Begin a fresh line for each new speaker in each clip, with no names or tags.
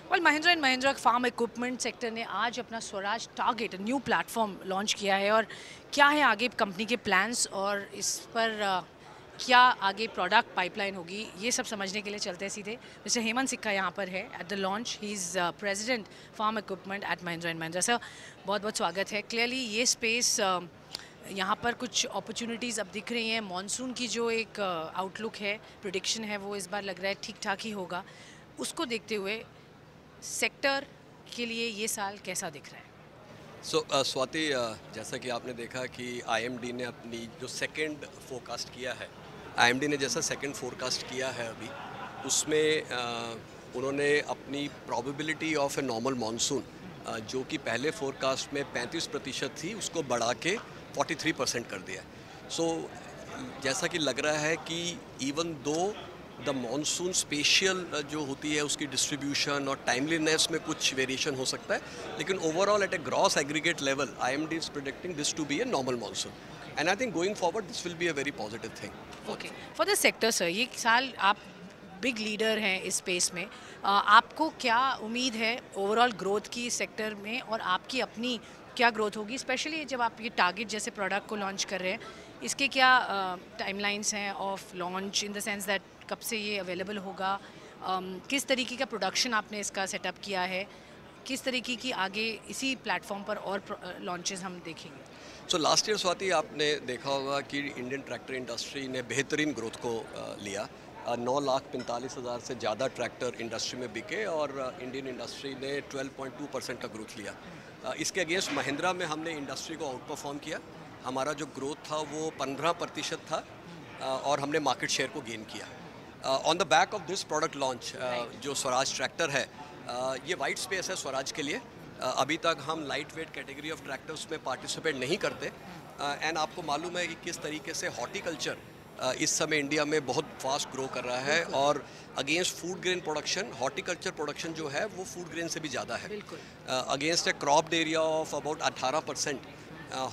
Well Mahindra and Mahindra farm equipment sector ने आज अपना Swaraj target new platform launch किया है। और क्या है आगे कंपनी के प्लान्स और इस पर क्या आगे प्रोडक्ट पाइपलाइन होगी, ये सब समझने के लिए चलते हैं सीधे। मिस्टर हेमंत सिक्का यहाँ पर है at the launch. He is president farm equipment at Mahindra and Mahindra. Sir, बहुत बहुत स्वागत है। क्लियरली ये स्पेस यहाँ पर कुछ अपॉर्चुनिटीज़ अब दिख रही हैं। मॉनसून की जो एक आउटलुक है, प्रिडिक्शन है, वो इस बार लग रहा है ठीक ठाक ही होगा। उसको देखते हुए सेक्टर के लिए ये साल कैसा दिख रहा है?
स्वाति, जैसा कि आपने देखा कि आईएमडी ने अपनी जो सेकंड फोरकास्ट किया है, आईएमडी ने जैसा सेकंड फोरकास्ट किया है अभी, उसमें उन्होंने अपनी probability of a normal monsoon जो कि पहले फोरकास्ट में 35% थी, उसको बढ़ा के 43% कर दिया। जैसा कि लग रहा है कि even though the monsoon special जो होती है उसकी डिस्ट्रीब्यूशन और टाइमलीनेस में कुछ वेरिएशन हो सकता है, लेकिन overall at a gross aggregate level IMD is predicting this to be a normal monsoon and I think going forward this will be a very positive thing.
Okay, for the sector sir, ये साल आप big leader हैं इस space में। आपको क्या उम्मीद है ओवरऑल ग्रोथ की इस सेक्टर में, और आपकी अपनी क्या ग्रोथ होगी, स्पेशली जब आप ये टारगेट जैसे प्रोडक्ट को लॉन्च कर रहे हैं? इसके क्या टाइमलाइंस हैं of launch, in the sense that कब से ये अवेलेबल होगा, किस तरीके का प्रोडक्शन आपने इसका सेटअप किया है, किस तरीके की आगे इसी प्लेटफॉर्म पर और लॉन्चेस हम देखेंगे?
लास्ट ईयर स्वाति, आपने देखा होगा कि इंडियन ट्रैक्टर इंडस्ट्री ने बेहतरीन ग्रोथ को लिया। 9,45,000 से ज़्यादा ट्रैक्टर इंडस्ट्री में बिके और इंडियन इंडस्ट्री ने 12.2% का ग्रोथ लिया। इसके अगेंस्ट महिंद्रा में हमने इंडस्ट्री को आउट परफॉर्म किया। हमारा जो ग्रोथ था वो 15% था और हमने मार्केट शेयर को गेन किया। On the back of this product launch, जो स्वराज ट्रैक्टर है, ये वाइट स्पेस है स्वराज के लिए। अभी तक हम light weight category of tractors में पार्टिसिपेट नहीं करते एंड आपको मालूम है कि किस तरीके से हॉर्टिकल्चर इस समय इंडिया में बहुत फास्ट ग्रो कर रहा है और against food grain production, horticulture production जो है वो फूड ग्रेन से भी ज़्यादा है। Against A cropped area of about 18%,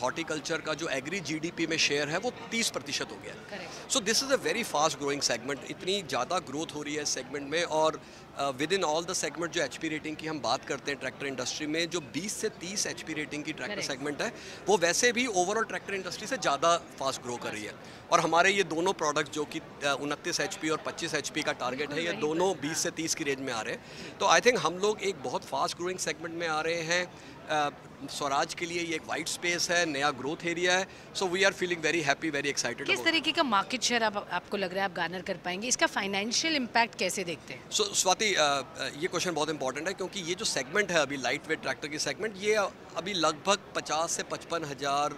horticulture का जो एग्री जीडीपी में शेयर है वो 30% हो गया। So this is a very fast growing segment. इतनी ज़्यादा ग्रोथ हो रही है इस सेगमेंट में और with in all the segment जो एचपी रेटिंग की हम बात करते हैं ट्रैक्टर इंडस्ट्री में, जो 20 से 30 एचपी रेटिंग की ट्रैक्टर सेगमेंट है वो वैसे भी ओवरऑल ट्रैक्टर इंडस्ट्री से ज़्यादा फास्ट ग्रो कर रही है। और हमारे ये दोनों प्रोडक्ट्स जो कि 29 एचपी और 25 एचपी का टारगेट है, ये दोनों 20 से 30 की रेंज में आ रहे हैं। तो आई थिंक हम लोग एक बहुत फास्ट ग्रोइंग सेगमेंट में आ रहे हैं। स्वराज के लिए ये एक वाइट स्पेस है, नया ग्रोथ एरिया है। So we are feeling very happy, very excited.
किस तरीके का मार्केट शेयर आपको लग रहा है आप गार्नर कर पाएंगे? इसका फाइनेंशियल इम्पैक्ट कैसे देखते हैं?
स्वाति, ये क्वेश्चन बहुत इंपॉर्टेंट है क्योंकि ये जो सेगमेंट है अभी लाइट वेट ट्रैक्टर की सेगमेंट, ये अभी लगभग 50 से 55 हज़ार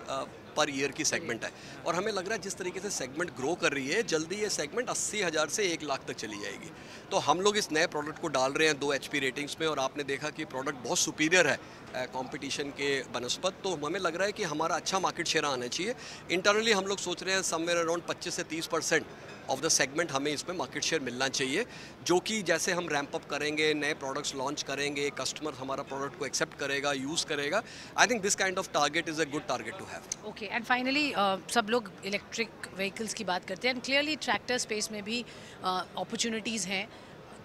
पर ईयर की सेगमेंट है और हमें लग रहा है जिस तरीके से सेगमेंट ग्रो कर रही है, जल्दी ये सेगमेंट 80,000 से 1 लाख तक चली जाएगी। तो हम लोग इस नए प्रोडक्ट को डाल रहे हैं 2 एचपी रेटिंग्स में और आपने देखा कि प्रोडक्ट बहुत सुपीरियर है कंपटीशन के बनस्पत। तो हमें लग रहा है कि हमारा अच्छा मार्केट शेयर आना चाहिए। इंटरनली हम लोग सोच रहे हैं समवेयर अराउंड 25 से 30% ऑफ द सेगमेंट हमें इसमें मार्केट शेयर मिलना चाहिए, जो कि जैसे हम रैंप अप करेंगे, नए प्रोडक्ट्स लॉन्च करेंगे, कस्टमर हमारा प्रोडक्ट को एक्सेप्ट करेगा, यूज़ करेगा, I think this kind of target is a good target to have.
Okay, and finally सब लोग इलेक्ट्रिक व्हीकल्स की बात करते हैं एंड क्लियरली ट्रैक्टर स्पेस में भी अपॉर्चुनिटीज़ हैं।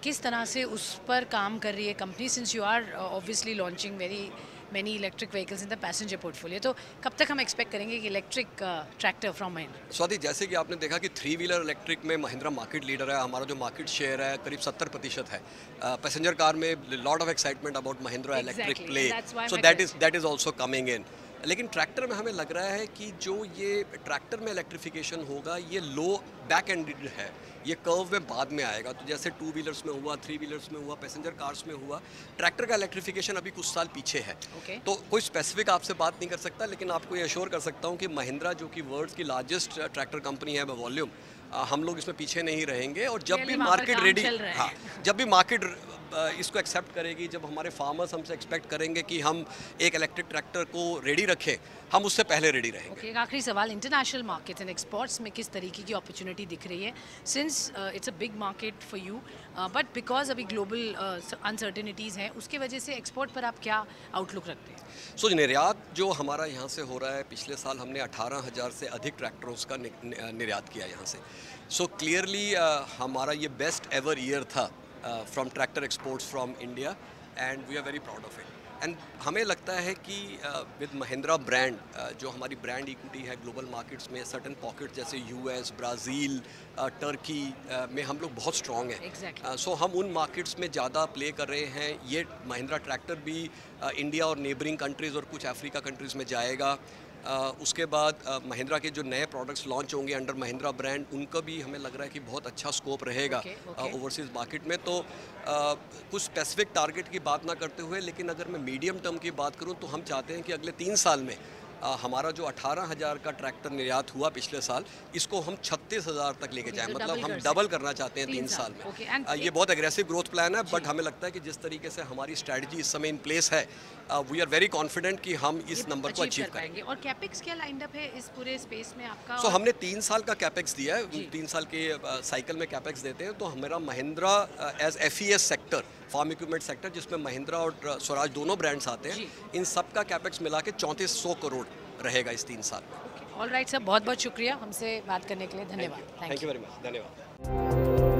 किस तरह से उस पर काम कर रही है company, since you are obviously launching very many electric vehicles in the passenger portfolio? तो कब तक हम एक्सपेक्ट करेंगे कि electric tractor from Mahindra?
Swati, जैसे कि आपने देखा कि 3 व्हीलर इलेक्ट्रिक में महिंद्रा मार्केट लीडर है। हमारा जो मार्केट शेयर है करीब 70% है। पैसेंजर कार में lot of excitement about Mahindra electric play, so that is also coming in. लेकिन ट्रैक्टर में हमें लग रहा है कि जो ये ट्रैक्टर में इलेक्ट्रिफिकेशन होगा ये लो बैक एंडेड है, ये कर्व में बाद में आएगा। तो जैसे 2 व्हीलर्स में हुआ, 3 व्हीलर्स में हुआ, पैसेंजर कार्स में हुआ, ट्रैक्टर का इलेक्ट्रिफिकेशन अभी कुछ साल पीछे है। तो कोई स्पेसिफिक आपसे बात नहीं कर सकता, लेकिन आपको ये अश्योर कर सकता हूँ कि महिंद्रा जो कि वर्ल्ड की लार्जेस्ट ट्रैक्टर कंपनी है वॉल्यूम, हम लोग इसमें पीछे नहीं रहेंगे। और जब भी मार्केट रेडी, हाँ, जब भी मार्केट इसको एक्सेप्ट करेगी, जब हमारे फार्मर्स हमसे एक्सपेक्ट करेंगे कि हम एक इलेक्ट्रिक ट्रैक्टर को रेडी रखें, हम उससे पहले रेडी रहेंगे।
एक आखिरी सवाल, इंटरनेशनल मार्केट्स एंड एक्सपोर्ट्स में किस तरीके की अपॉर्चुनिटी दिख रही है, since it's a big market for you, but because अभी ग्लोबल अनसर्टेनिटीज़ हैं, उसके वजह से एक्सपोर्ट पर आप क्या आउटलुक रखते हैं?
निर्यात जो हमारा यहाँ से हो रहा है, पिछले साल हमने 18,000 से अधिक ट्रैक्टरों का निर्यात किया यहाँ से। क्लियरली हमारा ये बेस्ट एवर ईयर था from tractor exports from India. And we are very proud of it. And हमें लगता है कि विद महिंद्रा ब्रांड जो हमारी ब्रांड इक्विटी है ग्लोबल मार्केट्स में, सर्टन पॉकेट जैसे यूएस, ब्राज़ील, टर्की में हम लोग बहुत स्ट्रॉन्ग हैं। सो हम उन मार्केट्स में ज़्यादा प्ले कर रहे हैं। ये महिंद्रा ट्रैक्टर भी इंडिया और नेबरिंग कंट्रीज़ और कुछ अफ्रीका कंट्रीज़ में जाएगा। उसके बाद महिंद्रा के जो नए प्रोडक्ट्स लॉन्च होंगे अंडर महिंद्रा ब्रांड, उनका भी हमें लग रहा है कि बहुत अच्छा स्कोप रहेगा ओवरसीज़ मार्केट में। तो कुछ स्पेसिफिक टारगेट की बात ना करते हुए, लेकिन अगर मैं मीडियम टर्म की बात करूं तो हम चाहते हैं कि अगले 3 साल में हमारा जो 18,000 का ट्रैक्टर निर्यात हुआ पिछले साल, इसको हम 36,000 तक लेके जाएं। मतलब हम डबल करना चाहते हैं 3 साल में। ये बहुत एग्रेसिव ग्रोथ प्लान है, बट हमें लगता है कि जिस तरीके से हमारी स्ट्रैटेजी इस समय इन प्लेस है, वी आर वेरी कॉन्फिडेंट कि हम इस नंबर को अचीव करेंगे।
और कैपेक्स क्या लाइंड अप है इस पूरे स्पेस में आपका?
सो हमने 3 साल का कैपेक्स दिया है। 3 साल के साइकिल में कैपेक्स देते हैं। तो हमारा Mahindra as FES sector, farm equipment sector, जिसमें महिंद्रा और स्वराज दोनों ब्रांड्स आते हैं, इन सब का कैपेक्स मिला के 3400 करोड़ रहेगा इस 3 साल में।
ऑल राइट सर, बहुत बहुत शुक्रिया हमसे बात करने के लिए। धन्यवाद।
Thank you very much. धन्यवाद।